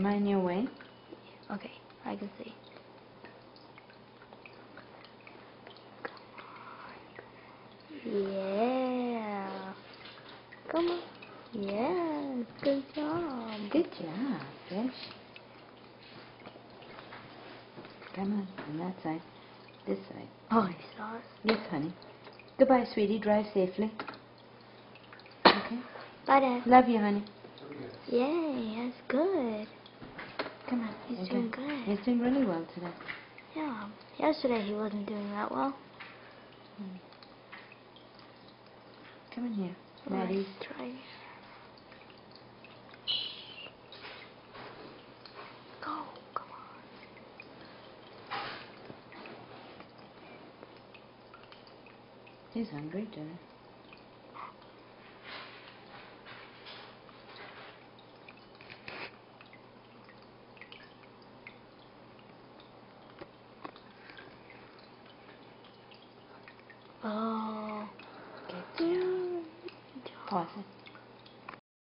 Mind your way. Okay, I can see. Yeah. Come on. Yes. Good job. Good job, fish. Come on that side. This side. Oh, he saw us. Yes, honey. Goodbye, sweetie. Drive safely. Okay? Bye, Dad. Love you, honey. Yay, that's good. Come on. He's Okay. doing good. He's doing really well today. Yeah. Yesterday he wasn't doing that well. Come in here. Right, Maddie. right here. Go, come on. He's hungry, too. Oh. Good job. Pause it.